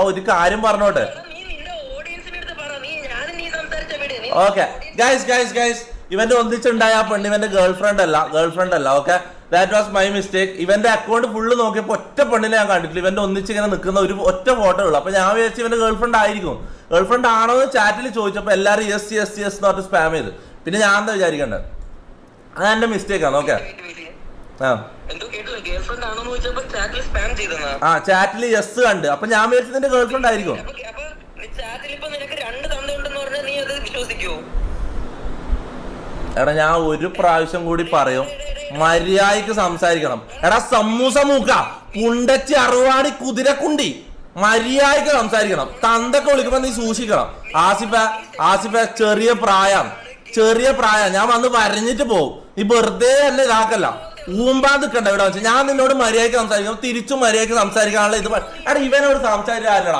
ഒരു കാര്യം പറഞ്ഞോട്ടെ. ഓക്കെ ഗൈസ് ഇവന്റെ ഒന്നിച്ചുണ്ടായ ആ പെണ്ണ് ഇവന്റെ ഗേൾ ഫ്രണ്ട് അല്ല. Okay, that was my mistake. ഇവന്റെ അക്കൗണ്ട് ഫുള്ള് നോക്കിയപ്പോ ഒറ്റ പെണ്ണിനെ ഞാൻ കണ്ടിട്ടില്ല. ഇവന്റെ ഒന്നിച്ച് ഇങ്ങനെ നിൽക്കുന്ന ഒരു ഒറ്റ ഫോട്ടോ ഉള്ളു. അപ്പൊ ഞാൻ വിചാരിച്ചു ഇവന്റെ ഗേൾ ഫ്രണ്ട് ആയിരിക്കും. ഗേൾ ഫ്രണ്ട് ആണോ എന്ന് ചാറ്റിൽ ചോദിച്ചപ്പോ എല്ലാരും യെസ് എന്ന് പറഞ്ഞിട്ട് സ്പാം ചെയ്ത്. പിന്നെ ഞാൻ എന്താ വിചാരിക്കണ്ടത്? അത് എന്റെ മിസ്റ്റേക്ക് ആണ്. ഓക്കെ, ആ ചാറ്റിൽ യെസ് കണ്ട്. അപ്പൊ ഞാൻ വിചാരിച്ചത് നിന്റെ ഗേൾ ഫ്രണ്ട് ആയിരിക്കും. എടാ ഞാൻ ഒരു പ്രാവശ്യം കൂടി പറയും, മര്യാദക്ക് സംസാരിക്കണം. എടാ സമൂസ മൂക്ക കുണ്ടച്ചി അറുവാടി കുതിരക്കുണ്ടി, മര്യാദക്ക് സംസാരിക്കണം. തന്തൊക്കെ വിളിക്കുമ്പോ നീ സൂക്ഷിക്കണം. ആസിഫ ചെറിയ പ്രായം. ഞാൻ വന്ന് വരഞ്ഞിട്ട് പോകും. നീ വെറുതെ അല്ല ഇതാക്കല്ല, ഊമ്പാൻ നിൽക്കണ്ട ഇവിടെ വെച്ച്. ഞാൻ നിന്നോട് മര്യാദക്ക് സംസാരിക്കണം, തിരിച്ചും മര്യാദക്ക് സംസാരിക്കാനുള്ള ഇത്. എടാ ഇവനോട് സംസാരിക്കാറില്ലടാ.